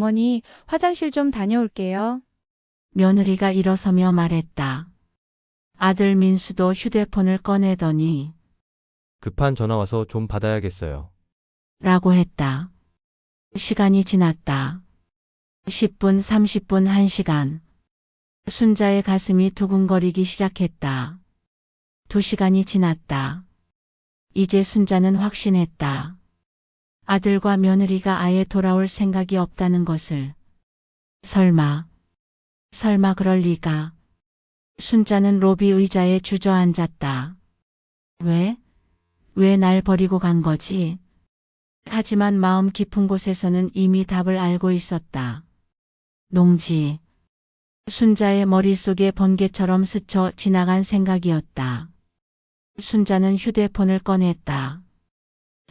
어머니, 화장실 좀 다녀올게요. 며느리가 일어서며 말했다. 아들 민수도 휴대폰을 꺼내더니 급한 전화 와서 좀 받아야겠어요. 라고 했다. 시간이 지났다. 10분, 30분, 1시간. 순자의 가슴이 두근거리기 시작했다. 2시간이 지났다. 이제 순자는 확신했다. 아들과 며느리가 아예 돌아올 생각이 없다는 것을. 설마 그럴 리가. 순자는 로비 의자에 주저앉았다. 왜 날 버리고 간 거지? 하지만 마음 깊은 곳에서는 이미 답을 알고 있었다. 농지. 순자의 머릿속에 번개처럼 스쳐 지나간 생각이었다. 순자는 휴대폰을 꺼냈다.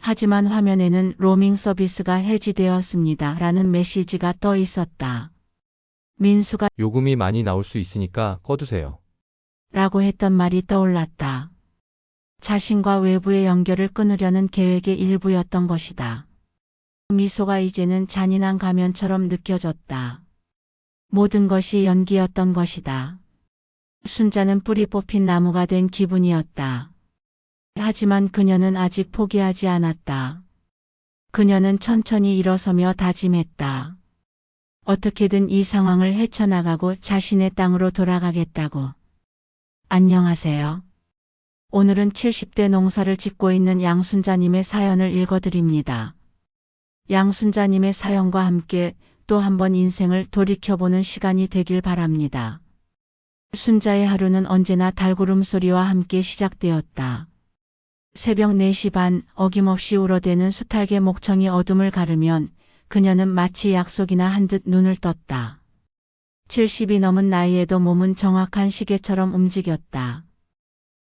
하지만 화면에는 로밍 서비스가 해지되었습니다. 라는 메시지가 떠 있었다. 민수가 요금이 많이 나올 수 있으니까 꺼두세요. 라고 했던 말이 떠올랐다. 자신과 외부의 연결을 끊으려는 계획의 일부였던 것이다. 미소가 이제는 잔인한 가면처럼 느껴졌다. 모든 것이 연기였던 것이다. 순자는 뿌리 뽑힌 나무가 된 기분이었다. 하지만 그녀는 아직 포기하지 않았다. 그녀는 천천히 일어서며 다짐했다. 어떻게든 이 상황을 헤쳐나가고 자신의 땅으로 돌아가겠다고. 안녕하세요. 오늘은 70대 농사를 짓고 있는 양순자님의 사연을 읽어드립니다. 양순자님의 사연과 함께 또 한 번 인생을 돌이켜보는 시간이 되길 바랍니다. 순자의 하루는 언제나 달구름 소리와 함께 시작되었다. 새벽 4시 반 어김없이 울어대는 수탉의 목청이 어둠을 가르면 그녀는 마치 약속이나 한 듯 눈을 떴다. 70이 넘은 나이에도 몸은 정확한 시계처럼 움직였다.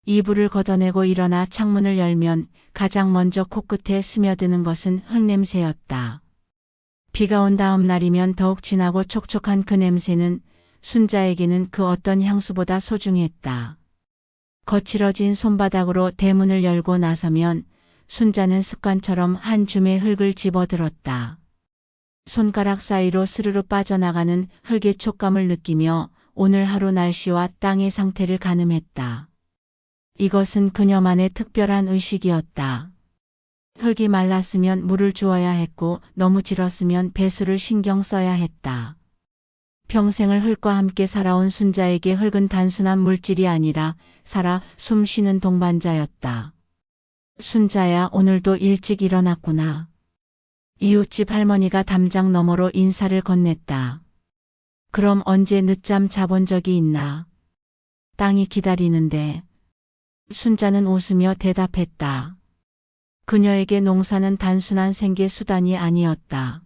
이불을 걷어내고 일어나 창문을 열면 가장 먼저 코끝에 스며드는 것은 흙냄새였다. 비가 온 다음 날이면 더욱 진하고 촉촉한 그 냄새는 순자에게는 그 어떤 향수보다 소중했다. 거칠어진 손바닥으로 대문을 열고 나서면 순자는 습관처럼 한 줌의 흙을 집어들었다. 손가락 사이로 스르르 빠져나가는 흙의 촉감을 느끼며 오늘 하루 날씨와 땅의 상태를 가늠했다. 이것은 그녀만의 특별한 의식이었다. 흙이 말랐으면 물을 주어야 했고 너무 질었으면 배수를 신경 써야 했다. 평생을 흙과 함께 살아온 순자에게 흙은 단순한 물질이 아니라 살아 숨 쉬는 동반자였다. 순자야, 오늘도 일찍 일어났구나. 이웃집 할머니가 담장 너머로 인사를 건넸다. 그럼 언제 늦잠 자본 적이 있나? 땅이 기다리는데. 순자는 웃으며 대답했다. 그녀에게 농사는 단순한 생계 수단이 아니었다.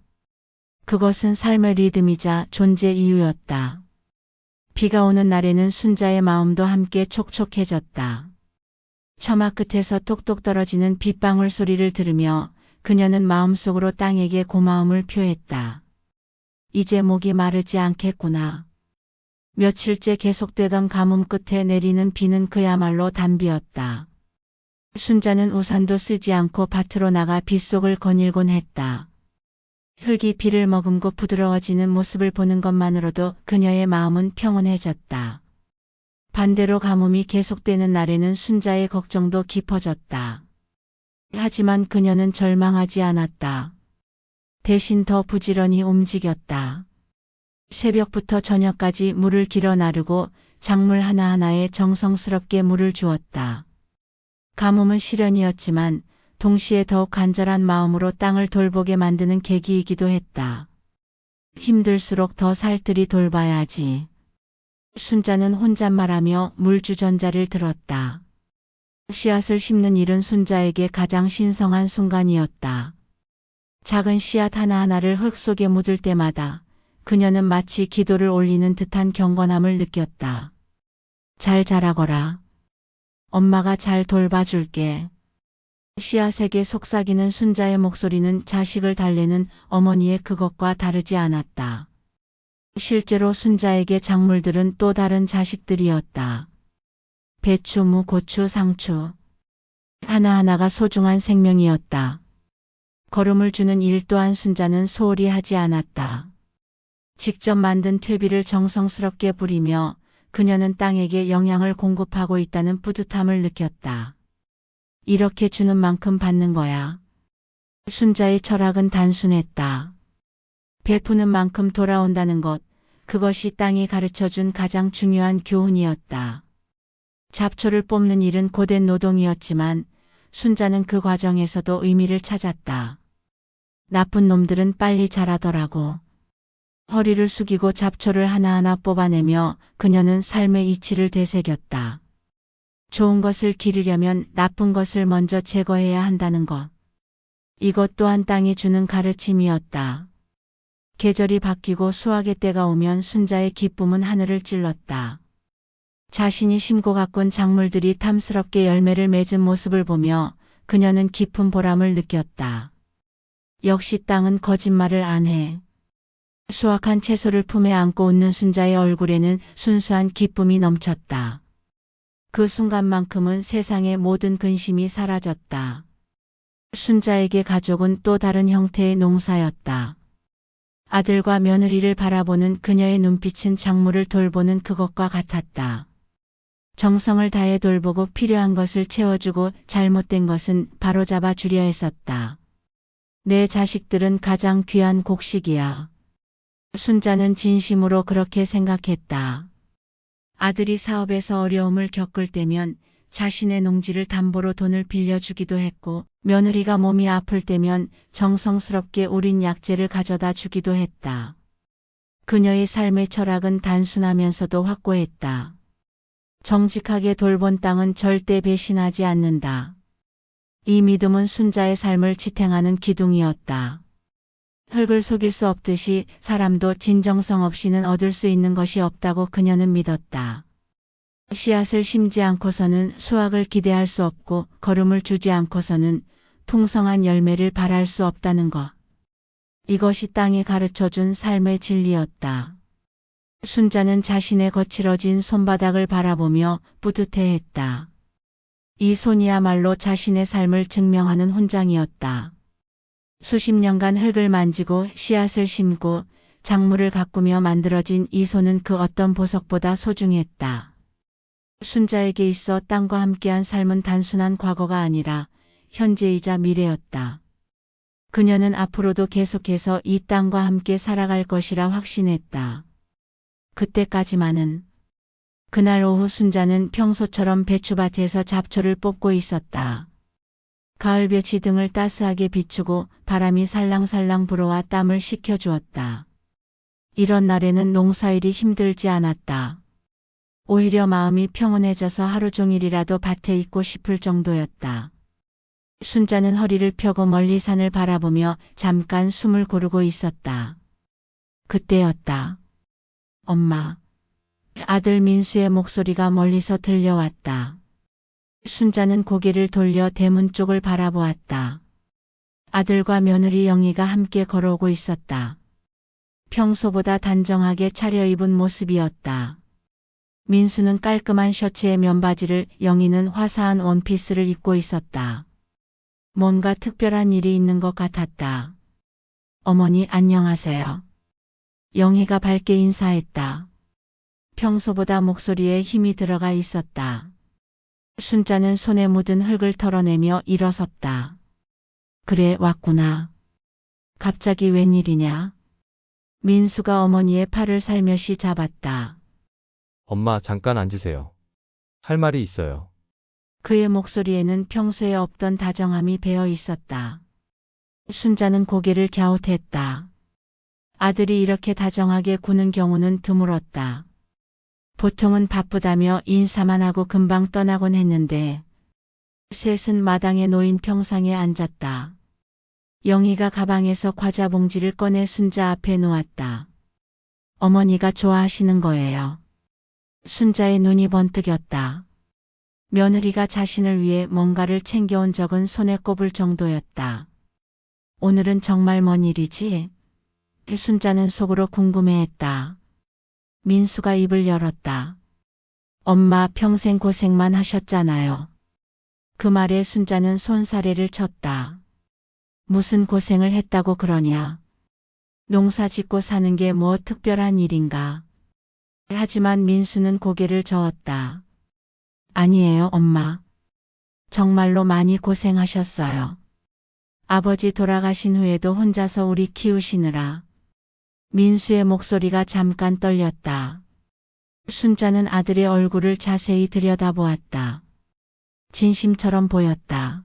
그것은 삶의 리듬이자 존재 이유였다. 비가 오는 날에는 순자의 마음도 함께 촉촉해졌다. 처마 끝에서 톡톡 떨어지는 빗방울 소리를 들으며 그녀는 마음속으로 땅에게 고마움을 표했다. 이제 목이 마르지 않겠구나. 며칠째 계속되던 가뭄 끝에 내리는 비는 그야말로 단비였다. 순자는 우산도 쓰지 않고 밭으로 나가 빗속을 거닐곤 했다. 흙이 비를 머금고 부드러워지는 모습을 보는 것만으로도 그녀의 마음은 평온해졌다. 반대로 가뭄이 계속되는 날에는 순자의 걱정도 깊어졌다. 하지만 그녀는 절망하지 않았다. 대신 더 부지런히 움직였다. 새벽부터 저녁까지 물을 길어 나르고 작물 하나하나에 정성스럽게 물을 주었다. 가뭄은 시련이었지만 동시에 더욱 간절한 마음으로 땅을 돌보게 만드는 계기이기도 했다. 힘들수록 더 살뜰히 돌봐야지. 순자는 혼잣말하며 물주전자를 들었다. 씨앗을 심는 일은 순자에게 가장 신성한 순간이었다. 작은 씨앗 하나하나를 흙 속에 묻을 때마다 그녀는 마치 기도를 올리는 듯한 경건함을 느꼈다. 잘 자라거라. 엄마가 잘 돌봐줄게. 씨앗에게 속삭이는 순자의 목소리는 자식을 달래는 어머니의 그것과 다르지 않았다. 실제로 순자에게 작물들은 또 다른 자식들이었다. 배추, 무, 고추, 상추. 하나하나가 소중한 생명이었다. 걸음을 주는 일 또한 순자는 소홀히 하지 않았다. 직접 만든 퇴비를 정성스럽게 부리며 그녀는 땅에게 영양을 공급하고 있다는 뿌듯함을 느꼈다. 이렇게 주는 만큼 받는 거야. 순자의 철학은 단순했다. 베푸는 만큼 돌아온다는 것, 그것이 땅이 가르쳐준 가장 중요한 교훈이었다. 잡초를 뽑는 일은 고된 노동이었지만 순자는 그 과정에서도 의미를 찾았다. 나쁜 놈들은 빨리 자라더라고. 허리를 숙이고 잡초를 하나하나 뽑아내며 그녀는 삶의 이치를 되새겼다. 좋은 것을 기르려면 나쁜 것을 먼저 제거해야 한다는 것. 이것 또한 땅이 주는 가르침이었다. 계절이 바뀌고 수확의 때가 오면 순자의 기쁨은 하늘을 찔렀다. 자신이 심고 가꾼 작물들이 탐스럽게 열매를 맺은 모습을 보며 그녀는 깊은 보람을 느꼈다. 역시 땅은 거짓말을 안 해. 수확한 채소를 품에 안고 웃는 순자의 얼굴에는 순수한 기쁨이 넘쳤다. 그 순간만큼은 세상의 모든 근심이 사라졌다. 순자에게 가족은 또 다른 형태의 농사였다. 아들과 며느리를 바라보는 그녀의 눈빛은 작물을 돌보는 그것과 같았다. 정성을 다해 돌보고 필요한 것을 채워주고 잘못된 것은 바로잡아 주려 했었다. 내 자식들은 가장 귀한 곡식이야. 순자는 진심으로 그렇게 생각했다. 아들이 사업에서 어려움을 겪을 때면 자신의 농지를 담보로 돈을 빌려주기도 했고 며느리가 몸이 아플 때면 정성스럽게 우린 약재를 가져다 주기도 했다. 그녀의 삶의 철학은 단순하면서도 확고했다. 정직하게 돌본 땅은 절대 배신하지 않는다. 이 믿음은 순자의 삶을 지탱하는 기둥이었다. 흙을 속일 수 없듯이 사람도 진정성 없이는 얻을 수 있는 것이 없다고 그녀는 믿었다. 씨앗을 심지 않고서는 수확을 기대할 수 없고 거름을 주지 않고서는 풍성한 열매를 바랄 수 없다는 것. 이것이 땅이 가르쳐준 삶의 진리였다. 순자는 자신의 거칠어진 손바닥을 바라보며 뿌듯해했다. 이 손이야말로 자신의 삶을 증명하는 훈장이었다. 수십 년간 흙을 만지고 씨앗을 심고 작물을 가꾸며 만들어진 이 손은 그 어떤 보석보다 소중했다. 순자에게 있어 땅과 함께한 삶은 단순한 과거가 아니라 현재이자 미래였다. 그녀는 앞으로도 계속해서 이 땅과 함께 살아갈 것이라 확신했다. 그때까지만은. 그날 오후 순자는 평소처럼 배추밭에서 잡초를 뽑고 있었다. 가을볕이 등을 따스하게 비추고 바람이 살랑살랑 불어와 땀을 식혀주었다. 이런 날에는 농사일이 힘들지 않았다. 오히려 마음이 평온해져서 하루 종일이라도 밭에 있고 싶을 정도였다. 순자는 허리를 펴고 멀리 산을 바라보며 잠깐 숨을 고르고 있었다. 그때였다. 엄마. 아들 민수의 목소리가 멀리서 들려왔다. 순자는 고개를 돌려 대문 쪽을 바라보았다. 아들과 며느리 영희가 함께 걸어오고 있었다. 평소보다 단정하게 차려입은 모습이었다. 민수는 깔끔한 셔츠에 면바지를, 영희는 화사한 원피스를 입고 있었다. 뭔가 특별한 일이 있는 것 같았다. 어머니 안녕하세요. 영희가 밝게 인사했다. 평소보다 목소리에 힘이 들어가 있었다. 순자는 손에 묻은 흙을 털어내며 일어섰다. 그래 왔구나. 갑자기 웬일이냐? 민수가 어머니의 팔을 살며시 잡았다. 엄마, 잠깐 앉으세요. 할 말이 있어요. 그의 목소리에는 평소에 없던 다정함이 배어 있었다. 순자는 고개를 갸웃했다. 아들이 이렇게 다정하게 구는 경우는 드물었다. 보통은 바쁘다며 인사만 하고 금방 떠나곤 했는데 셋은 마당에 놓인 평상에 앉았다. 영희가 가방에서 과자 봉지를 꺼내 순자 앞에 놓았다. 어머니가 좋아하시는 거예요. 순자의 눈이 번뜩였다. 며느리가 자신을 위해 뭔가를 챙겨온 적은 손에 꼽을 정도였다. 오늘은 정말 뭔 일이지? 순자는 속으로 궁금해했다. 민수가 입을 열었다. 엄마 평생 고생만 하셨잖아요. 그 말에 순자는 손사래를 쳤다. 무슨 고생을 했다고 그러냐? 농사 짓고 사는 게 뭐 특별한 일인가. 하지만 민수는 고개를 저었다. 아니에요, 엄마. 정말로 많이 고생하셨어요. 아버지 돌아가신 후에도 혼자서 우리 키우시느라. 민수의 목소리가 잠깐 떨렸다. 순자는 아들의 얼굴을 자세히 들여다보았다. 진심처럼 보였다.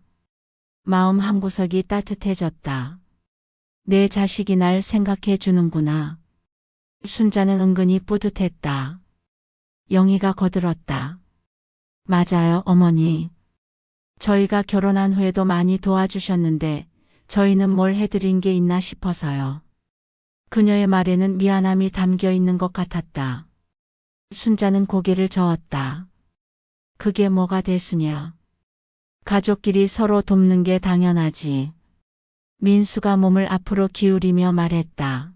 마음 한구석이 따뜻해졌다. 내 자식이 날 생각해 주는구나. 순자는 은근히 뿌듯했다. 영희가 거들었다. 맞아요, 어머니. 저희가 결혼한 후에도 많이 도와주셨는데 저희는 뭘 해드린 게 있나 싶어서요. 그녀의 말에는 미안함이 담겨 있는 것 같았다. 순자는 고개를 저었다. 그게 뭐가 대수냐. 가족끼리 서로 돕는 게 당연하지. 민수가 몸을 앞으로 기울이며 말했다.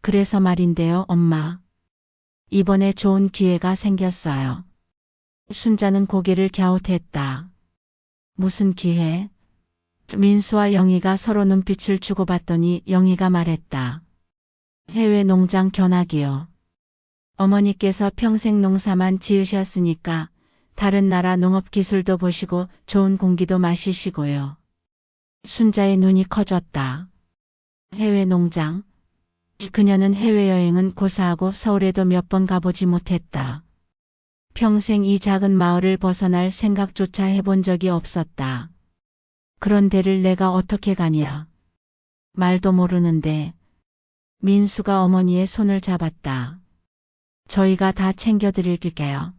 그래서 말인데요, 엄마. 이번에 좋은 기회가 생겼어요. 순자는 고개를 갸웃했다. 무슨 기회? 민수와 영희가 서로 눈빛을 주고받더니 영희가 말했다. 해외 농장 견학이요. 어머니께서 평생 농사만 지으셨으니까 다른 나라 농업 기술도 보시고 좋은 공기도 마시시고요. 순자의 눈이 커졌다. 해외 농장? 그녀는 해외여행은 고사하고 서울에도 몇 번 가보지 못했다. 평생 이 작은 마을을 벗어날 생각조차 해본 적이 없었다. 그런 데를 내가 어떻게 가냐. 말도 모르는데. 민수가 어머니의 손을 잡았다. 저희가 다 챙겨드릴게요.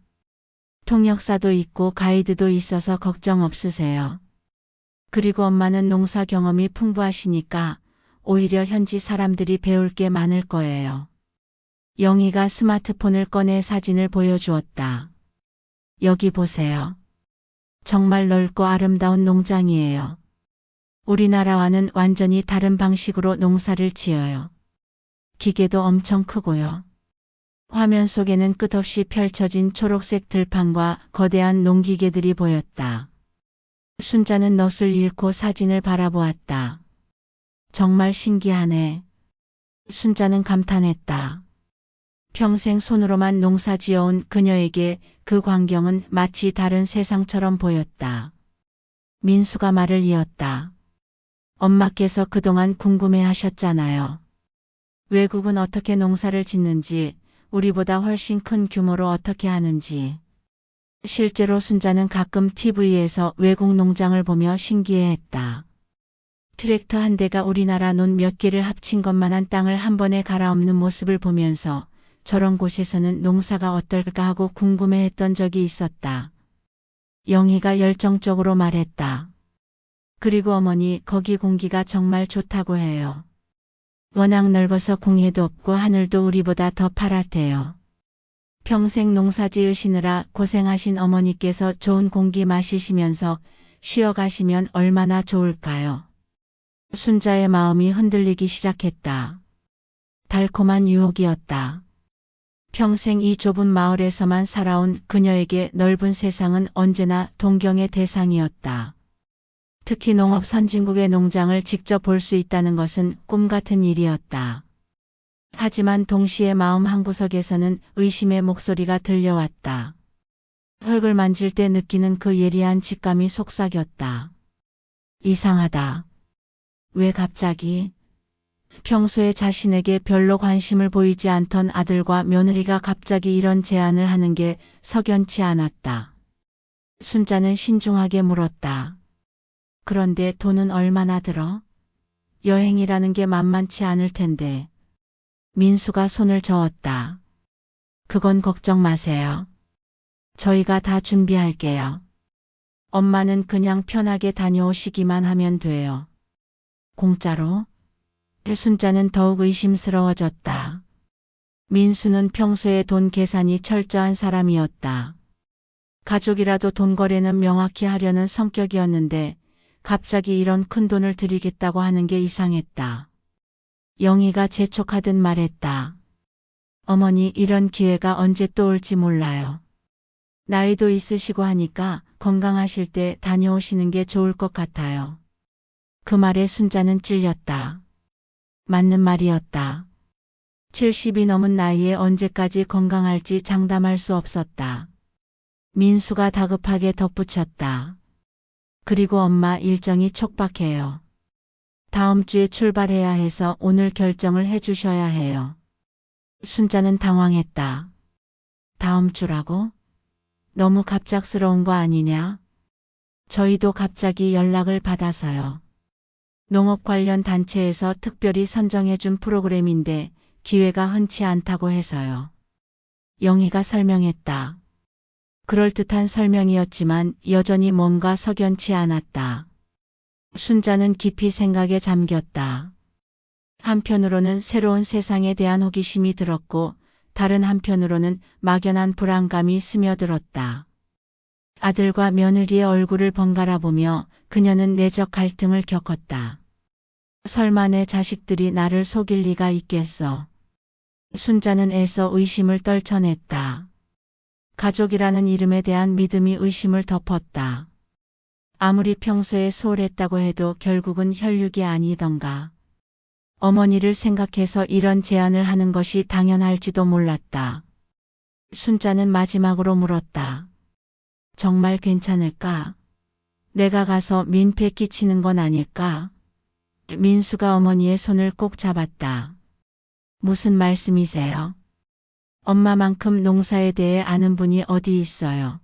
통역사도 있고 가이드도 있어서 걱정 없으세요. 그리고 엄마는 농사 경험이 풍부하시니까 오히려 현지 사람들이 배울 게 많을 거예요. 영희가 스마트폰을 꺼내 사진을 보여주었다. 여기 보세요. 정말 넓고 아름다운 농장이에요. 우리나라와는 완전히 다른 방식으로 농사를 지어요. 기계도 엄청 크고요. 화면 속에는 끝없이 펼쳐진 초록색 들판과 거대한 농기계들이 보였다. 순자는 넋을 잃고 사진을 바라보았다. 정말 신기하네. 순자는 감탄했다. 평생 손으로만 농사 지어온 그녀에게 그 광경은 마치 다른 세상처럼 보였다. 민수가 말을 이었다. 엄마께서 그동안 궁금해하셨잖아요. 외국은 어떻게 농사를 짓는지, 우리보다 훨씬 큰 규모로 어떻게 하는지. 실제로 순자는 가끔 TV에서 외국 농장을 보며 신기해했다. 트랙터 한 대가 우리나라 논 몇 개를 합친 것만한 땅을 한 번에 갈아엎는 모습을 보면서 저런 곳에서는 농사가 어떨까 하고 궁금해했던 적이 있었다. 영희가 열정적으로 말했다. 그리고 어머니, 거기 공기가 정말 좋다고 해요. 워낙 넓어서 공해도 없고 하늘도 우리보다 더 파랗대요. 평생 농사 지으시느라 고생하신 어머니께서 좋은 공기 마시시면서 쉬어가시면 얼마나 좋을까요? 순자의 마음이 흔들리기 시작했다. 달콤한 유혹이었다. 평생 이 좁은 마을에서만 살아온 그녀에게 넓은 세상은 언제나 동경의 대상이었다. 특히 농업 선진국의 농장을 직접 볼 수 있다는 것은 꿈 같은 일이었다. 하지만 동시에 마음 한구석에서는 의심의 목소리가 들려왔다. 흙을 만질 때 느끼는 그 예리한 직감이 속삭였다. 이상하다. 왜 갑자기? 평소에 자신에게 별로 관심을 보이지 않던 아들과 며느리가 갑자기 이런 제안을 하는 게 석연치 않았다. 순자는 신중하게 물었다. 그런데 돈은 얼마나 들어? 여행이라는 게 만만치 않을 텐데. 민수가 손을 저었다. 그건 걱정 마세요. 저희가 다 준비할게요. 엄마는 그냥 편하게 다녀오시기만 하면 돼요. 공짜로? 순자는 더욱 의심스러워졌다. 민수는 평소에 돈 계산이 철저한 사람이었다. 가족이라도 돈 거래는 명확히 하려는 성격이었는데 갑자기 이런 큰 돈을 드리겠다고 하는 게 이상했다. 영희가 재촉하듯 말했다. 어머니, 이런 기회가 언제 또 올지 몰라요. 나이도 있으시고 하니까 건강하실 때 다녀오시는 게 좋을 것 같아요. 그 말에 순자는 찔렸다. 맞는 말이었다. 70이 넘은 나이에 언제까지 건강할지 장담할 수 없었다. 민수가 다급하게 덧붙였다. 그리고 엄마 일정이 촉박해요. 다음 주에 출발해야 해서 오늘 결정을 해주셔야 해요. 순자는 당황했다. 다음 주라고? 너무 갑작스러운 거 아니냐? 저희도 갑자기 연락을 받아서요. 농업 관련 단체에서 특별히 선정해준 프로그램인데 기회가 흔치 않다고 해서요. 영희가 설명했다. 그럴듯한 설명이었지만 여전히 뭔가 석연치 않았다. 순자는 깊이 생각에 잠겼다. 한편으로는 새로운 세상에 대한 호기심이 들었고 다른 한편으로는 막연한 불안감이 스며들었다. 아들과 며느리의 얼굴을 번갈아 보며 그녀는 내적 갈등을 겪었다. 설마 내 자식들이 나를 속일 리가 있겠어. 순자는 애써 의심을 떨쳐냈다. 가족이라는 이름에 대한 믿음이 의심을 덮었다. 아무리 평소에 소홀했다고 해도 결국은 혈육이 아니던가. 어머니를 생각해서 이런 제안을 하는 것이 당연할지도 몰랐다. 순자는 마지막으로 물었다. 정말 괜찮을까? 내가 가서 민폐 끼치는 건 아닐까? 민수가 어머니의 손을 꼭 잡았다. 무슨 말씀이세요? 엄마만큼 농사에 대해 아는 분이 어디 있어요?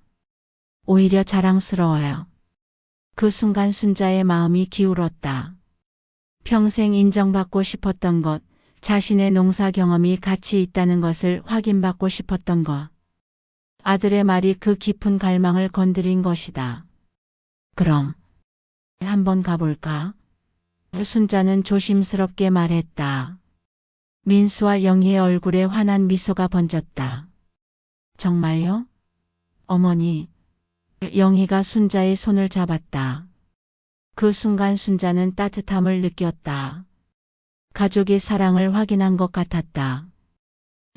오히려 자랑스러워요. 그 순간 순자의 마음이 기울었다. 평생 인정받고 싶었던 것, 자신의 농사 경험이 가치 있다는 것을 확인받고 싶었던 것. 아들의 말이 그 깊은 갈망을 건드린 것이다. 그럼 한번 가볼까? 순자는 조심스럽게 말했다. 민수와 영희의 얼굴에 환한 미소가 번졌다. 정말요? 어머니. 영희가 순자의 손을 잡았다. 그 순간 순자는 따뜻함을 느꼈다. 가족의 사랑을 확인한 것 같았다.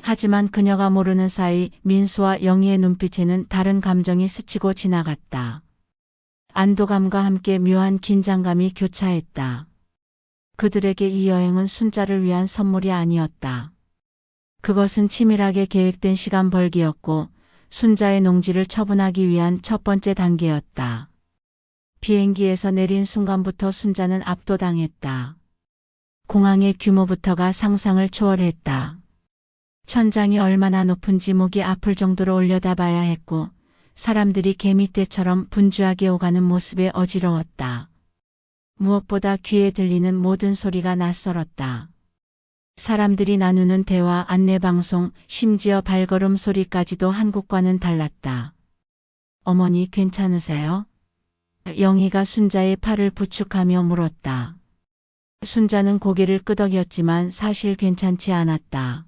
하지만 그녀가 모르는 사이 민수와 영희의 눈빛에는 다른 감정이 스치고 지나갔다. 안도감과 함께 묘한 긴장감이 교차했다. 그들에게 이 여행은 순자를 위한 선물이 아니었다. 그것은 치밀하게 계획된 시간 벌기였고 순자의 농지를 처분하기 위한 첫 번째 단계였다. 비행기에서 내린 순간부터 순자는 압도당했다. 공항의 규모부터가 상상을 초월했다. 천장이 얼마나 높은지 목이 아플 정도로 올려다봐야 했고 사람들이 개미떼처럼 분주하게 오가는 모습에 어지러웠다. 무엇보다 귀에 들리는 모든 소리가 낯설었다. 사람들이 나누는 대화, 안내방송, 심지어 발걸음 소리까지도 한국과는 달랐다. 어머니 괜찮으세요? 영희가 순자의 팔을 부축하며 물었다. 순자는 고개를 끄덕였지만 사실 괜찮지 않았다.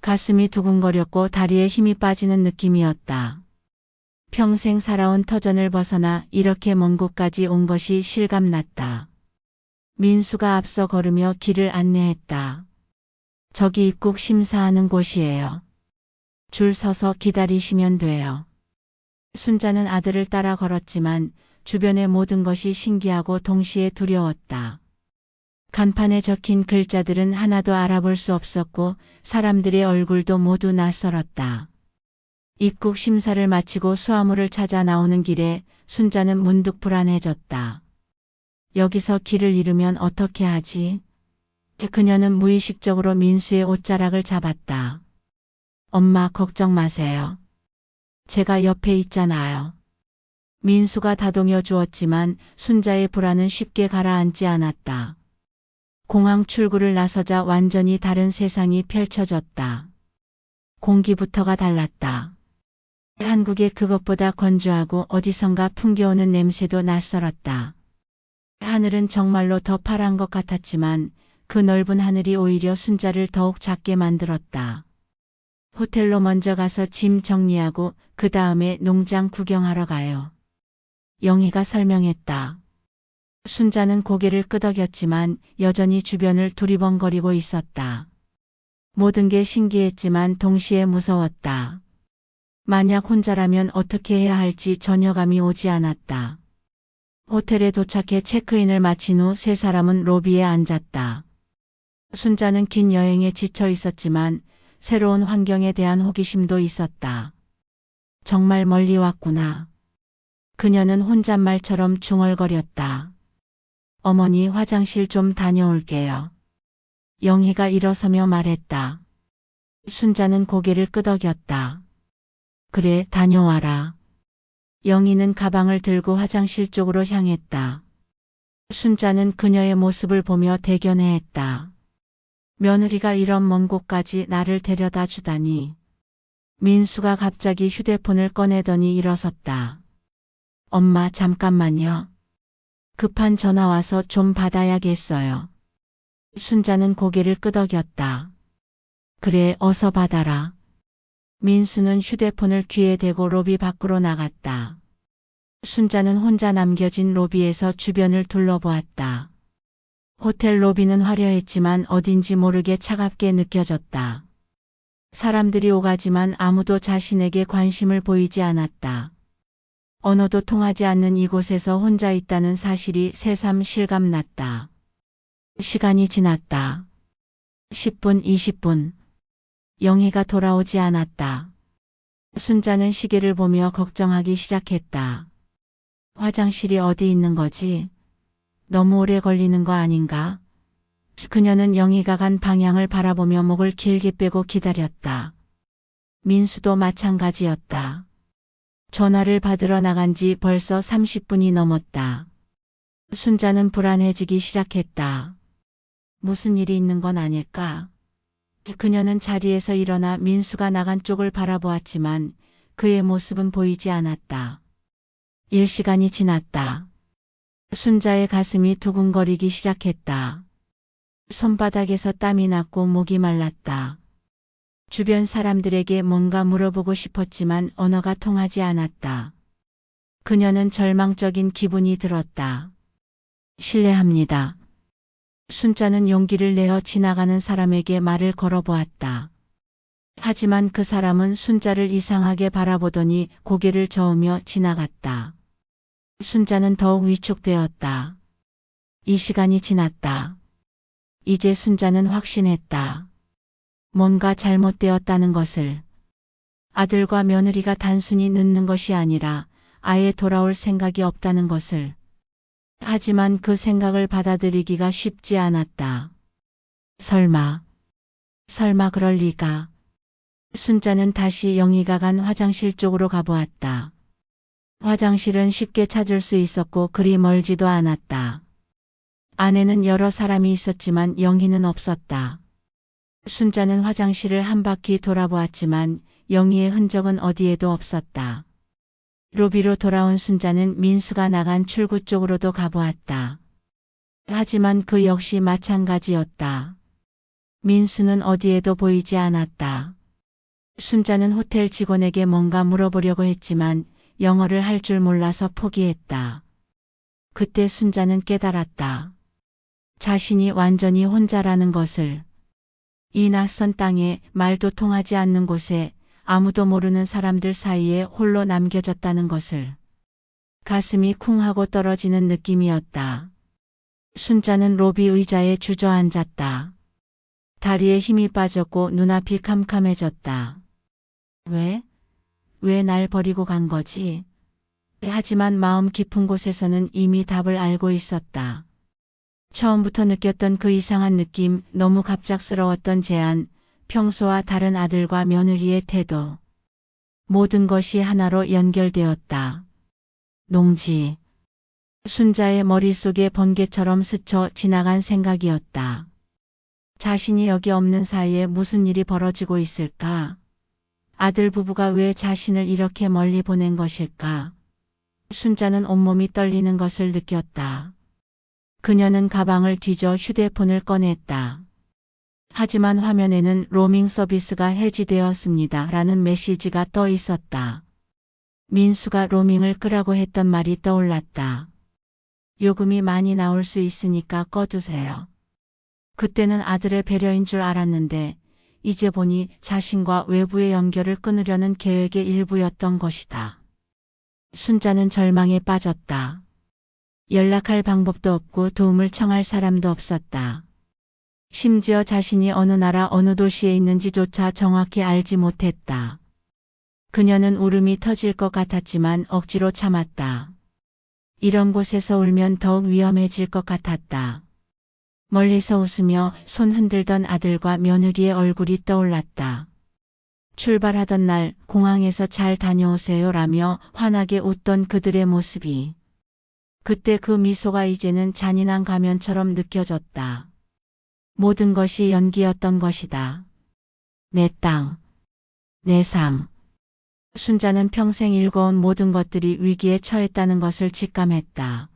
가슴이 두근거렸고 다리에 힘이 빠지는 느낌이었다. 평생 살아온 터전을 벗어나 이렇게 먼 곳까지 온 것이 실감났다. 민수가 앞서 걸으며 길을 안내했다. 저기 입국 심사하는 곳이에요. 줄 서서 기다리시면 돼요. 순자는 아들을 따라 걸었지만 주변의 모든 것이 신기하고 동시에 두려웠다. 간판에 적힌 글자들은 하나도 알아볼 수 없었고 사람들의 얼굴도 모두 낯설었다. 입국 심사를 마치고 수화물을 찾아 나오는 길에 순자는 문득 불안해졌다. 여기서 길을 잃으면 어떻게 하지? 그녀는 무의식적으로 민수의 옷자락을 잡았다. 엄마 걱정 마세요. 제가 옆에 있잖아요. 민수가 다독여 주었지만 순자의 불안은 쉽게 가라앉지 않았다. 공항 출구를 나서자 완전히 다른 세상이 펼쳐졌다. 공기부터가 달랐다. 한국의 그것보다 건조하고 어디선가 풍겨오는 냄새도 낯설었다. 하늘은 정말로 더 파란 것 같았지만 그 넓은 하늘이 오히려 순자를 더욱 작게 만들었다. 호텔로 먼저 가서 짐 정리하고 그 다음에 농장 구경하러 가요. 영희가 설명했다. 순자는 고개를 끄덕였지만 여전히 주변을 두리번거리고 있었다. 모든 게 신기했지만 동시에 무서웠다. 만약 혼자라면 어떻게 해야 할지 전혀 감이 오지 않았다. 호텔에 도착해 체크인을 마친 후 세 사람은 로비에 앉았다. 순자는 긴 여행에 지쳐 있었지만 새로운 환경에 대한 호기심도 있었다. 정말 멀리 왔구나. 그녀는 혼잣말처럼 중얼거렸다. 어머니, 화장실 좀 다녀올게요. 영희가 일어서며 말했다. 순자는 고개를 끄덕였다. 그래, 다녀와라. 영희는 가방을 들고 화장실 쪽으로 향했다. 순자는 그녀의 모습을 보며 대견해했다. 며느리가 이런 먼 곳까지 나를 데려다 주다니. 민수가 갑자기 휴대폰을 꺼내더니 일어섰다. 엄마, 잠깐만요. 급한 전화 와서 좀 받아야겠어요. 순자는 고개를 끄덕였다. 그래, 어서 받아라. 민수는 휴대폰을 귀에 대고 로비 밖으로 나갔다. 순자는 혼자 남겨진 로비에서 주변을 둘러보았다. 호텔 로비는 화려했지만 어딘지 모르게 차갑게 느껴졌다. 사람들이 오가지만 아무도 자신에게 관심을 보이지 않았다. 언어도 통하지 않는 이곳에서 혼자 있다는 사실이 새삼 실감났다. 시간이 지났다. 10분, 20분. 영희가 돌아오지 않았다. 순자는 시계를 보며 걱정하기 시작했다. 화장실이 어디 있는 거지? 너무 오래 걸리는 거 아닌가? 그녀는 영희가 간 방향을 바라보며 목을 길게 빼고 기다렸다. 민수도 마찬가지였다. 전화를 받으러 나간 지 벌써 30분이 넘었다. 순자는 불안해지기 시작했다. 무슨 일이 있는 건 아닐까? 그녀는 자리에서 일어나 민수가 나간 쪽을 바라보았지만 그의 모습은 보이지 않았다. 1시간이 지났다. 순자의 가슴이 두근거리기 시작했다. 손바닥에서 땀이 났고 목이 말랐다. 주변 사람들에게 뭔가 물어보고 싶었지만 언어가 통하지 않았다. 그녀는 절망적인 기분이 들었다. 실례합니다. 순자는 용기를 내어 지나가는 사람에게 말을 걸어보았다. 하지만 그 사람은 순자를 이상하게 바라보더니 고개를 저으며 지나갔다. 순자는 더욱 위축되었다. 이 시간이 지났다. 이제 순자는 확신했다. 뭔가 잘못되었다는 것을. 아들과 며느리가 단순히 늦는 것이 아니라 아예 돌아올 생각이 없다는 것을. 하지만 그 생각을 받아들이기가 쉽지 않았다. 설마 그럴 리가. 순자는 다시 영희가 간 화장실 쪽으로 가보았다. 화장실은 쉽게 찾을 수 있었고 그리 멀지도 않았다. 안에는 여러 사람이 있었지만 영희는 없었다. 순자는 화장실을 한 바퀴 돌아보았지만 영희의 흔적은 어디에도 없었다. 로비로 돌아온 순자는 민수가 나간 출구 쪽으로도 가보았다. 하지만 그 역시 마찬가지였다. 민수는 어디에도 보이지 않았다. 순자는 호텔 직원에게 뭔가 물어보려고 했지만 영어를 할 줄 몰라서 포기했다. 그때 순자는 깨달았다. 자신이 완전히 혼자라는 것을. 이 낯선 땅에 말도 통하지 않는 곳에 아무도 모르는 사람들 사이에 홀로 남겨졌다는 것을. 가슴이 쿵 하고 떨어지는 느낌이었다. 순자는 로비 의자에 주저앉았다. 다리에 힘이 빠졌고 눈앞이 캄캄해졌다. 왜 날 버리고 간 거지? 하지만 마음 깊은 곳에서는 이미 답을 알고 있었다. 처음부터 느꼈던 그 이상한 느낌, 너무 갑작스러웠던 제안, 평소와 다른 아들과 며느리의 태도. 모든 것이 하나로 연결되었다. 농지. 순자의 머릿속에 번개처럼 스쳐 지나간 생각이었다. 자신이 여기 없는 사이에 무슨 일이 벌어지고 있을까? 아들 부부가 왜 자신을 이렇게 멀리 보낸 것일까? 순자는 온몸이 떨리는 것을 느꼈다. 그녀는 가방을 뒤져 휴대폰을 꺼냈다. 하지만 화면에는 로밍 서비스가 해지되었습니다. 라는 메시지가 떠 있었다. 민수가 로밍을 끄라고 했던 말이 떠올랐다. 요금이 많이 나올 수 있으니까 꺼두세요. 그때는 아들의 배려인 줄 알았는데 이제 보니 자신과 외부의 연결을 끊으려는 계획의 일부였던 것이다. 순자는 절망에 빠졌다. 연락할 방법도 없고 도움을 청할 사람도 없었다. 심지어 자신이 어느 나라 어느 도시에 있는지조차 정확히 알지 못했다. 그녀는 울음이 터질 것 같았지만 억지로 참았다. 이런 곳에서 울면 더욱 위험해질 것 같았다. 멀리서 웃으며 손 흔들던 아들과 며느리의 얼굴이 떠올랐다. 출발하던 날 공항에서 잘 다녀오세요라며 환하게 웃던 그들의 모습이. 그때 그 미소가 이제는 잔인한 가면처럼 느껴졌다. 모든 것이 연기였던 것이다. 내 땅, 내 삶. 순자는 평생 일궈온 모든 것들이 위기에 처했다는 것을 직감했다.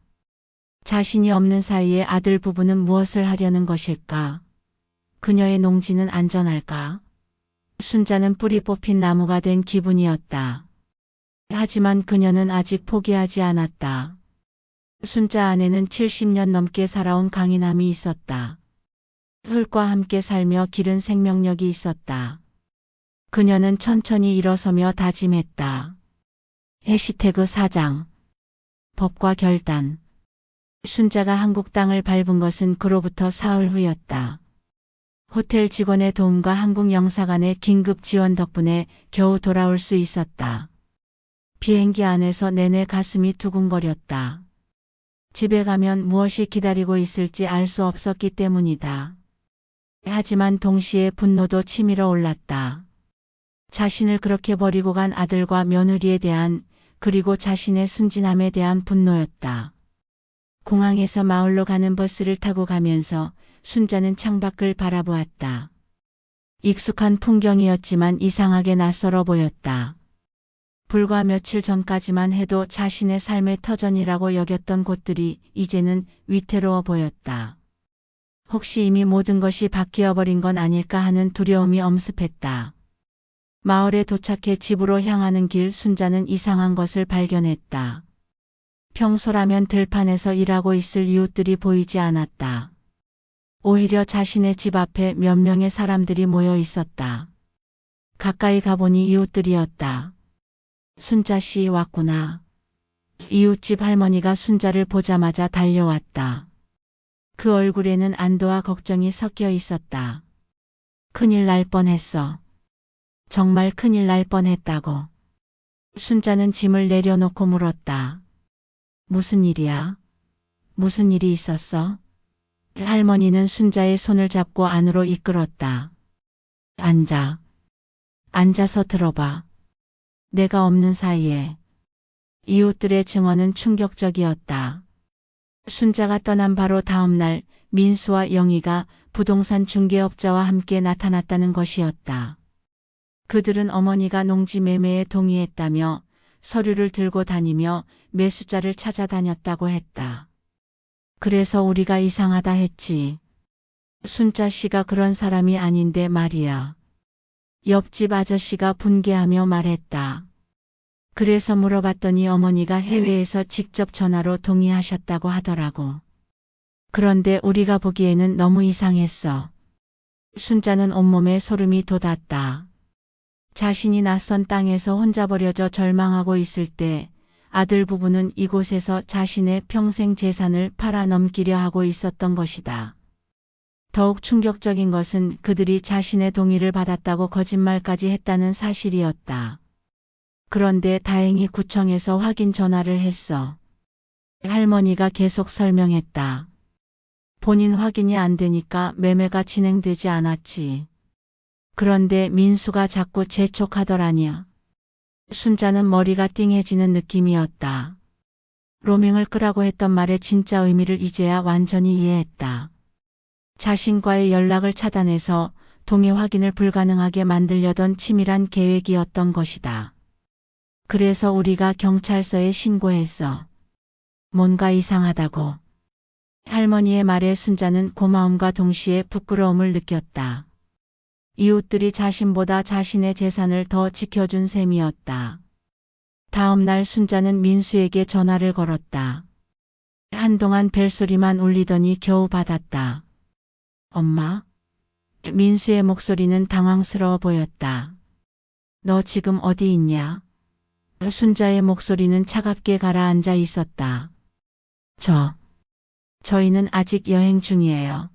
자신이 없는 사이에 아들 부부는 무엇을 하려는 것일까? 그녀의 농지는 안전할까? 순자는 뿌리 뽑힌 나무가 된 기분이었다. 하지만 그녀는 아직 포기하지 않았다. 순자 안에는 70년 넘게 살아온 강인함이 있었다. 흙과 함께 살며 기른 생명력이 있었다. 그녀는 천천히 일어서며 다짐했다. 해시태그 사장. 법과 결단. 순자가 한국 땅을 밟은 것은 그로부터 사흘 후였다. 호텔 직원의 도움과 한국 영사관의 긴급 지원 덕분에 겨우 돌아올 수 있었다. 비행기 안에서 내내 가슴이 두근거렸다. 집에 가면 무엇이 기다리고 있을지 알 수 없었기 때문이다. 하지만 동시에 분노도 치밀어 올랐다. 자신을 그렇게 버리고 간 아들과 며느리에 대한, 그리고 자신의 순진함에 대한 분노였다. 공항에서 마을로 가는 버스를 타고 가면서 순자는 창밖을 바라보았다. 익숙한 풍경이었지만 이상하게 낯설어 보였다. 불과 며칠 전까지만 해도 자신의 삶의 터전이라고 여겼던 곳들이 이제는 위태로워 보였다. 혹시 이미 모든 것이 바뀌어버린 건 아닐까 하는 두려움이 엄습했다. 마을에 도착해 집으로 향하는 길 순자는 이상한 것을 발견했다. 평소라면 들판에서 일하고 있을 이웃들이 보이지 않았다. 오히려 자신의 집 앞에 몇 명의 사람들이 모여 있었다. 가까이 가보니 이웃들이었다. 순자 씨 왔구나. 이웃집 할머니가 순자를 보자마자 달려왔다. 그 얼굴에는 안도와 걱정이 섞여 있었다. 큰일 날 뻔했어. 정말 큰일 날 뻔했다고. 순자는 짐을 내려놓고 물었다. 무슨 일이야? 무슨 일이 있었어? 할머니는 순자의 손을 잡고 안으로 이끌었다. 앉아. 앉아서 들어봐. 내가 없는 사이에. 이웃들의 증언은 충격적이었다. 순자가 떠난 바로 다음 날 민수와 영희가 부동산 중개업자와 함께 나타났다는 것이었다. 그들은 어머니가 농지 매매에 동의했다며 서류를 들고 다니며 매수자를 찾아다녔다고 했다. 그래서 우리가 이상하다 했지. 순자 씨가 그런 사람이 아닌데 말이야. 옆집 아저씨가 분개하며 말했다. 그래서 물어봤더니 어머니가 해외에서 직접 전화로 동의하셨다고 하더라고. 그런데 우리가 보기에는 너무 이상했어. 순자는 온몸에 소름이 돋았다. 자신이 낯선 땅에서 혼자 버려져 절망하고 있을 때 아들 부부는 이곳에서 자신의 평생 재산을 팔아 넘기려 하고 있었던 것이다. 더욱 충격적인 것은 그들이 자신의 동의를 받았다고 거짓말까지 했다는 사실이었다. 그런데 다행히 구청에서 확인 전화를 했어. 할머니가 계속 설명했다. 본인 확인이 안 되니까 매매가 진행되지 않았지. 그런데 민수가 자꾸 재촉하더라냐. 순자는 머리가 띵해지는 느낌이었다. 로밍을 끄라고 했던 말의 진짜 의미를 이제야 완전히 이해했다. 자신과의 연락을 차단해서 동의 확인을 불가능하게 만들려던 치밀한 계획이었던 것이다. 그래서 우리가 경찰서에 신고했어. 뭔가 이상하다고. 할머니의 말에 순자는 고마움과 동시에 부끄러움을 느꼈다. 이웃들이 자신보다 자신의 재산을 더 지켜준 셈이었다. 다음 날 순자는 민수에게 전화를 걸었다. 한동안 벨소리만 울리더니 겨우 받았다. 엄마? 민수의 목소리는 당황스러워 보였다. 너 지금 어디 있냐? 순자의 목소리는 차갑게 가라앉아 있었다. 저희는 아직 여행 중이에요.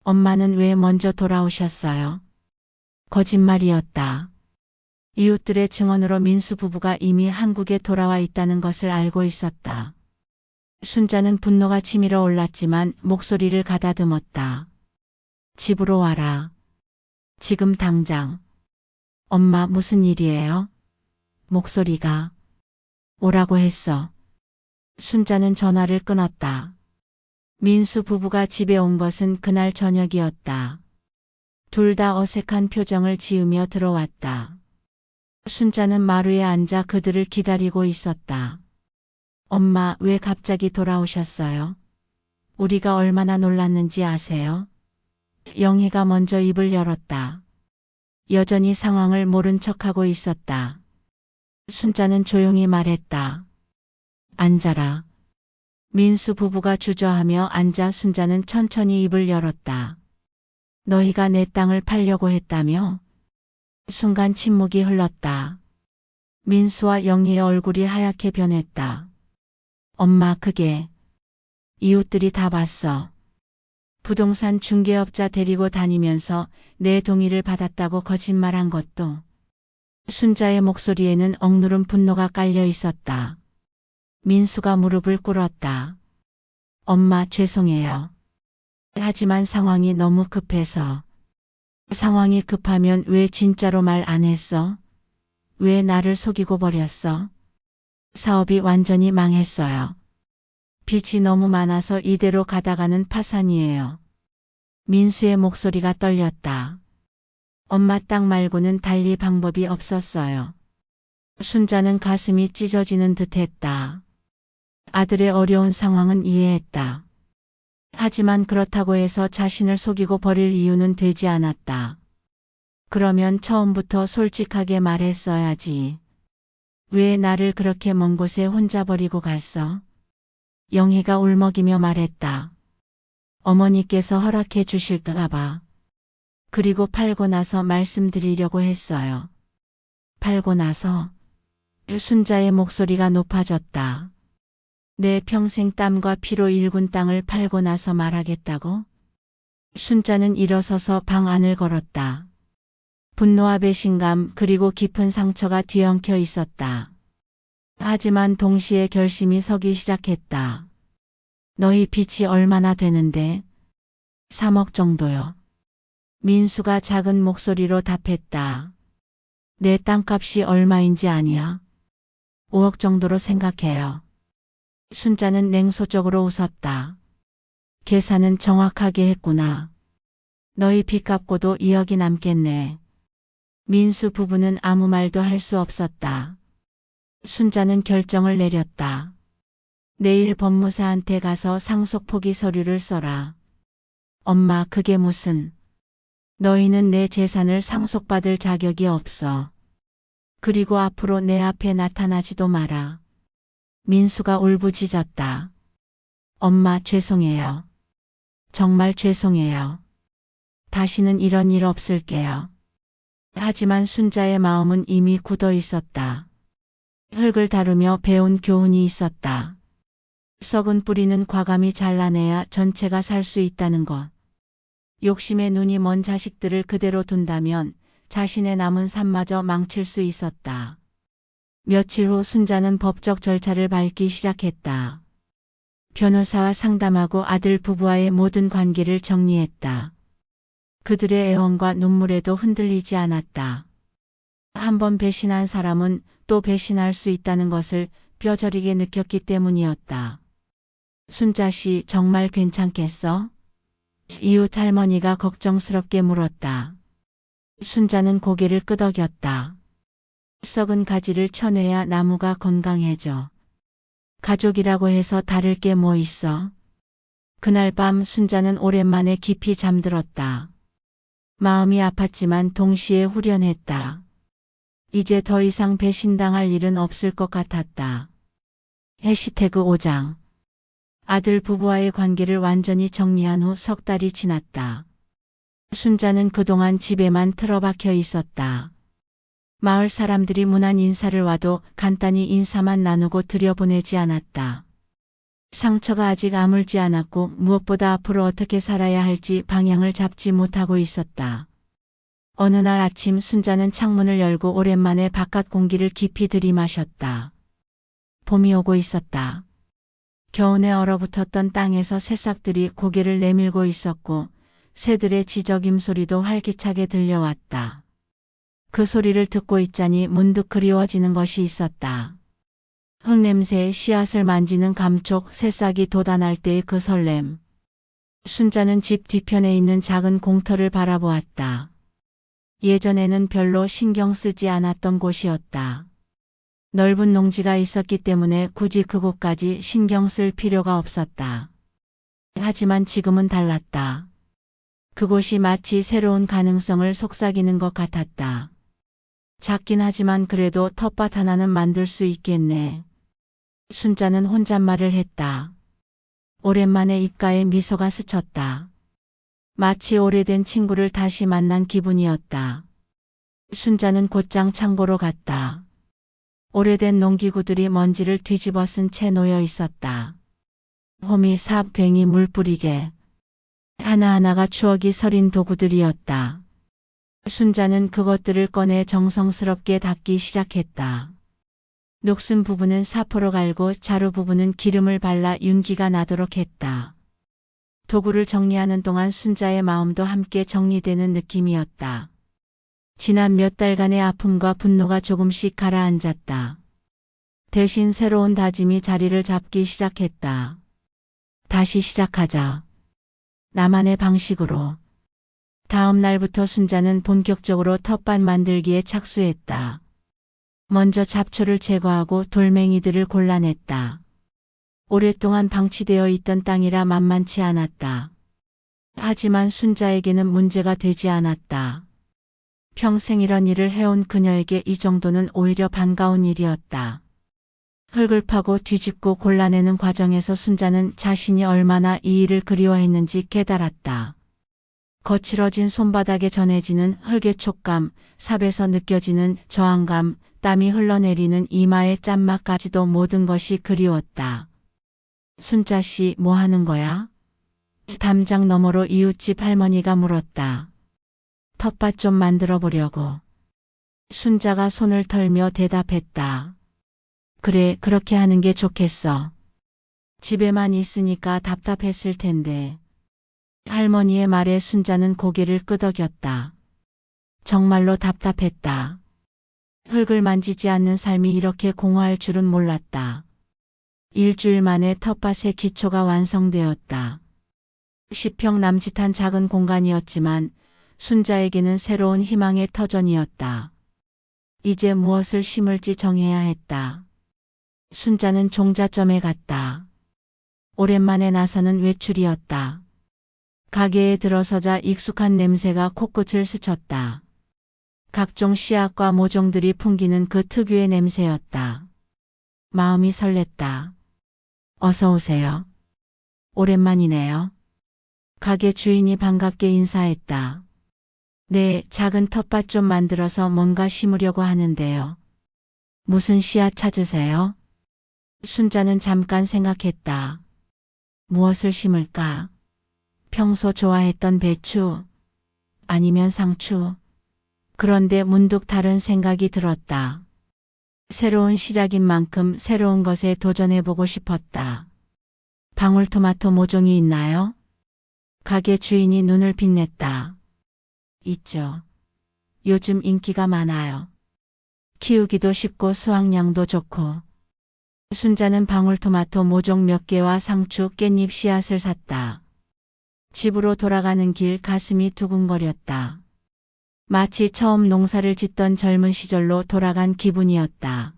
엄마는 왜 먼저 돌아오셨어요? 거짓말이었다. 이웃들의 증언으로 민수 부부가 이미 한국에 돌아와 있다는 것을 알고 있었다. 순자는 분노가 치밀어 올랐지만 목소리를 가다듬었다. 집으로 와라. 지금 당장. 엄마 무슨 일이에요? 목소리가 오라고 했어. 순자는 전화를 끊었다. 민수 부부가 집에 온 것은 그날 저녁이었다. 둘 다 어색한 표정을 지으며 들어왔다. 순자는 마루에 앉아 그들을 기다리고 있었다. 엄마, 왜 갑자기 돌아오셨어요? 우리가 얼마나 놀랐는지 아세요? 영희가 먼저 입을 열었다. 여전히 상황을 모른 척하고 있었다. 순자는 조용히 말했다. 앉아라. 민수 부부가 주저하며 앉아 순자는 천천히 입을 열었다. 너희가 내 땅을 팔려고 했다며? 순간 침묵이 흘렀다. 민수와 영희의 얼굴이 하얗게 변했다. 엄마, 그게 이웃들이 다 봤어. 부동산 중개업자 데리고 다니면서 내 동의를 받았다고 거짓말한 것도. 순자의 목소리에는 억누른 분노가 깔려 있었다. 민수가 무릎을 꿇었다. 엄마, 죄송해요. 하지만 상황이 너무 급해서. 상황이 급하면 왜 진짜로 말 안 했어? 왜 나를 속이고 버렸어? 사업이 완전히 망했어요. 빚이 너무 많아서 이대로 가다가는 파산이에요. 민수의 목소리가 떨렸다. 엄마 땅 말고는 달리 방법이 없었어요. 순자는 가슴이 찢어지는 듯했다. 아들의 어려운 상황은 이해했다. 하지만 그렇다고 해서 자신을 속이고 버릴 이유는 되지 않았다. 그러면 처음부터 솔직하게 말했어야지. 왜 나를 그렇게 먼 곳에 혼자 버리고 갔어? 영희가 울먹이며 말했다. 어머니께서 허락해 주실까 봐. 그리고 팔고 나서 말씀드리려고 했어요. 팔고 나서? 순자의 목소리가 높아졌다. 내 평생 땀과 피로 일군 땅을 팔고 나서 말하겠다고? 순자는 일어서서 방 안을 걸었다. 분노와 배신감 그리고 깊은 상처가 뒤엉켜 있었다. 하지만 동시에 결심이 서기 시작했다. 너희 빚이 얼마나 되는데? 3억 정도요. 민수가 작은 목소리로 답했다. 내 땅값이 얼마인지 아냐? 5억 정도로 생각해요. 순자는 냉소적으로 웃었다. 계산은 정확하게 했구나. 너희 빚 갚고도 2억이 남겠네. 민수 부부는 아무 말도 할 수 없었다. 순자는 결정을 내렸다. 내일 법무사한테 가서 상속 포기 서류를 써라. 엄마, 그게 무슨. 너희는 내 재산을 상속받을 자격이 없어. 그리고 앞으로 내 앞에 나타나지도 마라. 민수가 울부짖었다. 엄마, 죄송해요. 정말 죄송해요. 다시는 이런 일 없을게요. 하지만 순자의 마음은 이미 굳어 있었다. 흙을 다루며 배운 교훈이 있었다. 썩은 뿌리는 과감히 잘라내야 전체가 살 수 있다는 것. 욕심에 눈이 먼 자식들을 그대로 둔다면 자신의 남은 삶마저 망칠 수 있었다. 며칠 후 순자는 법적 절차를 밟기 시작했다. 변호사와 상담하고 아들 부부와의 모든 관계를 정리했다. 그들의 애원과 눈물에도 흔들리지 않았다. 한번 배신한 사람은 또 배신할 수 있다는 것을 뼈저리게 느꼈기 때문이었다. 순자 씨, 정말 괜찮겠어? 이웃 할머니가 걱정스럽게 물었다. 순자는 고개를 끄덕였다. 썩은 가지를 쳐내야 나무가 건강해져. 가족이라고 해서 다를 게 뭐 있어? 그날 밤 순자는 오랜만에 깊이 잠들었다. 마음이 아팠지만 동시에 후련했다. 이제 더 이상 배신당할 일은 없을 것 같았다. 해시태그 5장. 아들 부부와의 관계를 완전히 정리한 후 석 달이 지났다. 순자는 그동안 집에만 틀어박혀 있었다. 마을 사람들이 무난 인사를 와도 간단히 인사만 나누고 들여보내지 않았다. 상처가 아직 아물지 않았고 무엇보다 앞으로 어떻게 살아야 할지 방향을 잡지 못하고 있었다. 어느 날 아침 순자는 창문을 열고 오랜만에 바깥 공기를 깊이 들이마셨다. 봄이 오고 있었다. 겨우내 얼어붙었던 땅에서 새싹들이 고개를 내밀고 있었고 새들의 지저귐 소리도 활기차게 들려왔다. 그 소리를 듣고 있자니 문득 그리워지는 것이 있었다. 흙냄새에 씨앗을 만지는 감촉, 새싹이 돋아날 때의 그 설렘. 순자는 집 뒤편에 있는 작은 공터를 바라보았다. 예전에는 별로 신경 쓰지 않았던 곳이었다. 넓은 농지가 있었기 때문에 굳이 그곳까지 신경 쓸 필요가 없었다. 하지만 지금은 달랐다. 그곳이 마치 새로운 가능성을 속삭이는 것 같았다. 작긴 하지만 그래도 텃밭 하나는 만들 수 있겠네. 순자는 혼잣말을 했다. 오랜만에 입가에 미소가 스쳤다. 마치 오래된 친구를 다시 만난 기분이었다. 순자는 곧장 창고로 갔다. 오래된 농기구들이 먼지를 뒤집어 쓴 채 놓여 있었다. 호미, 삽, 괭이, 물 뿌리개. 하나하나가 추억이 서린 도구들이었다. 순자는 그것들을 꺼내 정성스럽게 닦기 시작했다. 녹슨 부분은 사포로 갈고 자루 부분은 기름을 발라 윤기가 나도록 했다. 도구를 정리하는 동안 순자의 마음도 함께 정리되는 느낌이었다. 지난 몇 달간의 아픔과 분노가 조금씩 가라앉았다. 대신 새로운 다짐이 자리를 잡기 시작했다. 다시 시작하자. 나만의 방식으로. 다음 날부터 순자는 본격적으로 텃밭 만들기에 착수했다. 먼저 잡초를 제거하고 돌멩이들을 골라냈다. 오랫동안 방치되어 있던 땅이라 만만치 않았다. 하지만 순자에게는 문제가 되지 않았다. 평생 이런 일을 해온 그녀에게 이 정도는 오히려 반가운 일이었다. 흙을 파고 뒤집고 골라내는 과정에서 순자는 자신이 얼마나 이 일을 그리워했는지 깨달았다. 거칠어진 손바닥에 전해지는 흙의 촉감, 삽에서 느껴지는 저항감, 땀이 흘러내리는 이마의 짠맛까지도 모든 것이 그리웠다. 순자 씨, 뭐 하는 거야? 담장 너머로 이웃집 할머니가 물었다. 텃밭 좀 만들어 보려고. 순자가 손을 털며 대답했다. 그래, 그렇게 하는 게 좋겠어. 집에만 있으니까 답답했을 텐데. 할머니의 말에 순자는 고개를 끄덕였다. 정말로 답답했다. 흙을 만지지 않는 삶이 이렇게 공허할 줄은 몰랐다. 일주일 만에 텃밭의 기초가 완성되었다. 10평 남짓한 작은 공간이었지만 순자에게는 새로운 희망의 터전이었다. 이제 무엇을 심을지 정해야 했다. 순자는 종자점에 갔다. 오랜만에 나서는 외출이었다. 가게에 들어서자 익숙한 냄새가 코끝을 스쳤다. 각종 씨앗과 모종들이 풍기는 그 특유의 냄새였다. 마음이 설렜다. 어서 오세요. 오랜만이네요. 가게 주인이 반갑게 인사했다. 네, 작은 텃밭 좀 만들어서 뭔가 심으려고 하는데요. 무슨 씨앗 찾으세요? 순자는 잠깐 생각했다. 무엇을 심을까? 평소 좋아했던 배추? 아니면 상추? 그런데 문득 다른 생각이 들었다. 새로운 시작인 만큼 새로운 것에 도전해보고 싶었다. 방울토마토 모종이 있나요? 가게 주인이 눈을 빛냈다. 있죠. 요즘 인기가 많아요. 키우기도 쉽고 수확량도 좋고. 순자는 방울토마토 모종 몇 개와 상추, 깻잎 씨앗을 샀다. 집으로 돌아가는 길 가슴이 두근거렸다. 마치 처음 농사를 짓던 젊은 시절로 돌아간 기분이었다.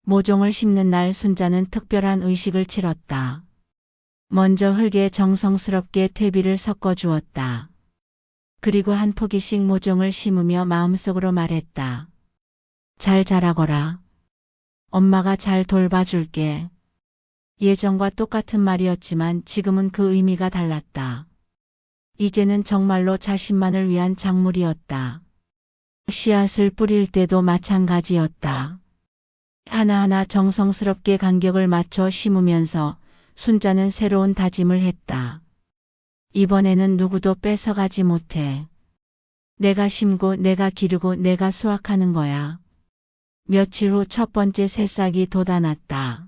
모종을 심는 날 순자는 특별한 의식을 치렀다. 먼저 흙에 정성스럽게 퇴비를 섞어 주었다. 그리고 한 포기씩 모종을 심으며 마음속으로 말했다. 잘 자라거라. 엄마가 잘 돌봐줄게. 예전과 똑같은 말이었지만 지금은 그 의미가 달랐다. 이제는 정말로 자신만을 위한 작물이었다. 씨앗을 뿌릴 때도 마찬가지였다. 하나하나 정성스럽게 간격을 맞춰 심으면서 순자는 새로운 다짐을 했다. 이번에는 누구도 뺏어가지 못해. 내가 심고 내가 기르고 내가 수확하는 거야. 며칠 후 첫 번째 새싹이 돋아났다.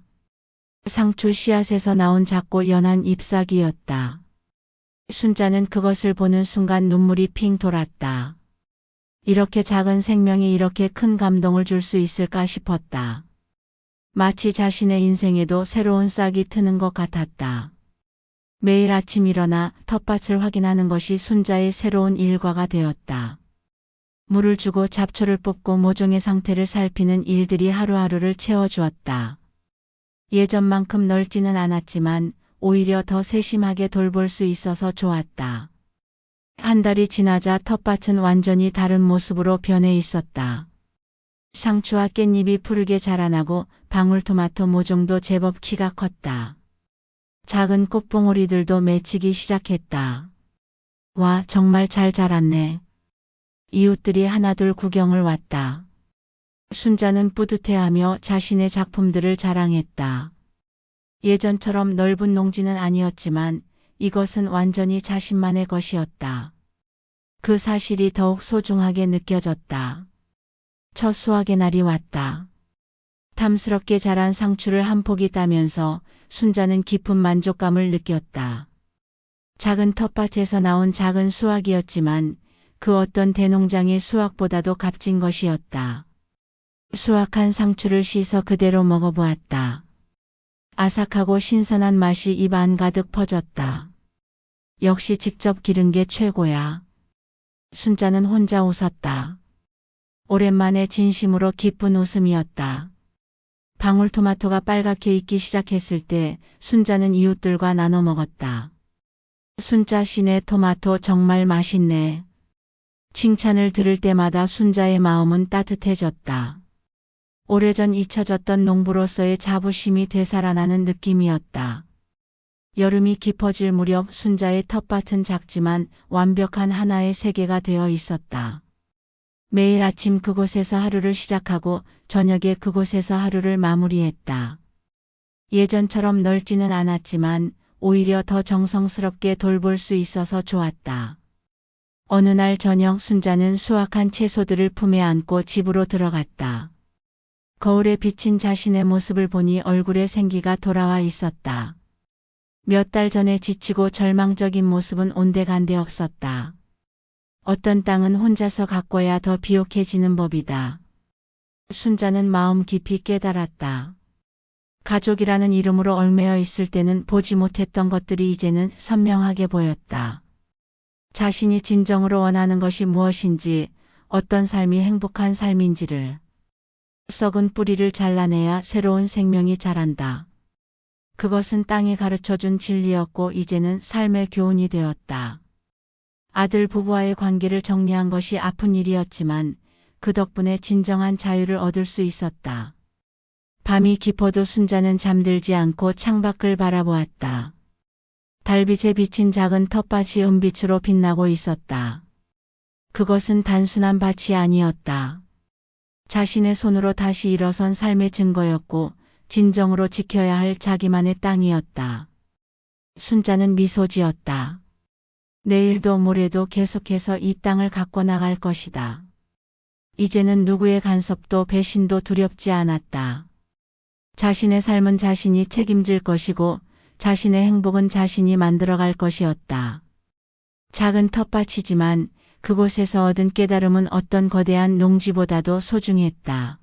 상추 씨앗에서 나온 작고 연한 잎사귀였다. 순자는 그것을 보는 순간 눈물이 핑 돌았다. 이렇게 작은 생명이 이렇게 큰 감동을 줄 수 있을까 싶었다. 마치 자신의 인생에도 새로운 싹이 트는 것 같았다. 매일 아침 일어나 텃밭을 확인하는 것이 순자의 새로운 일과가 되었다. 물을 주고 잡초를 뽑고 모종의 상태를 살피는 일들이 하루하루를 채워주었다. 예전만큼 넓지는 않았지만 오히려 더 세심하게 돌볼 수 있어서 좋았다. 한 달이 지나자 텃밭은 완전히 다른 모습으로 변해 있었다. 상추와 깻잎이 푸르게 자라나고 방울토마토 모종도 제법 키가 컸다. 작은 꽃봉오리들도 맺히기 시작했다. 와, 정말 잘 자랐네. 이웃들이 하나둘 구경을 왔다. 순자는 뿌듯해하며 자신의 작품들을 자랑했다. 예전처럼 넓은 농지는 아니었지만 이것은 완전히 자신만의 것이었다. 그 사실이 더욱 소중하게 느껴졌다. 첫 수확의 날이 왔다. 탐스럽게 자란 상추를 한 포기 따면서 순자는 깊은 만족감을 느꼈다. 작은 텃밭에서 나온 작은 수확이었지만 그 어떤 대농장의 수확보다도 값진 것이었다. 수확한 상추를 씻어 그대로 먹어보았다. 아삭하고 신선한 맛이 입 안 가득 퍼졌다. 역시 직접 기른 게 최고야. 순자는 혼자 웃었다. 오랜만에 진심으로 기쁜 웃음이었다. 방울토마토가 빨갛게 익기 시작했을 때 순자는 이웃들과 나눠 먹었다. 순자 씨네 토마토 정말 맛있네. 칭찬을 들을 때마다 순자의 마음은 따뜻해졌다. 오래전 잊혀졌던 농부로서의 자부심이 되살아나는 느낌이었다. 여름이 깊어질 무렵 순자의 텃밭은 작지만 완벽한 하나의 세계가 되어 있었다. 매일 아침 그곳에서 하루를 시작하고 저녁에 그곳에서 하루를 마무리했다. 예전처럼 넓지는 않았지만 오히려 더 정성스럽게 돌볼 수 있어서 좋았다. 어느 날 저녁 순자는 수확한 채소들을 품에 안고 집으로 들어갔다. 거울에 비친 자신의 모습을 보니 얼굴에 생기가 돌아와 있었다. 몇 달 전에 지치고 절망적인 모습은 온데간데 없었다. 어떤 땅은 혼자서 가꿔야 더 비옥해지는 법이다. 순자는 마음 깊이 깨달았다. 가족이라는 이름으로 얽매여 있을 때는 보지 못했던 것들이 이제는 선명하게 보였다. 자신이 진정으로 원하는 것이 무엇인지, 어떤 삶이 행복한 삶인지를. 썩은 뿌리를 잘라내야 새로운 생명이 자란다. 그것은 땅이 가르쳐준 진리였고 이제는 삶의 교훈이 되었다. 아들 부부와의 관계를 정리한 것이 아픈 일이었지만 그 덕분에 진정한 자유를 얻을 수 있었다. 밤이 깊어도 순자는 잠들지 않고 창밖을 바라보았다. 달빛에 비친 작은 텃밭이 은빛으로 빛나고 있었다. 그것은 단순한 밭이 아니었다. 자신의 손으로 다시 일어선 삶의 증거였고 진정으로 지켜야 할 자기만의 땅이었다. 순자는 미소 지었다. 내일도 모레도 계속해서 이 땅을 가꿔 나갈 것이다. 이제는 누구의 간섭도 배신도 두렵지 않았다. 자신의 삶은 자신이 책임질 것이고 자신의 행복은 자신이 만들어갈 것이었다. 작은 텃밭이지만 그곳에서 얻은 깨달음은 어떤 거대한 농지보다도 소중했다.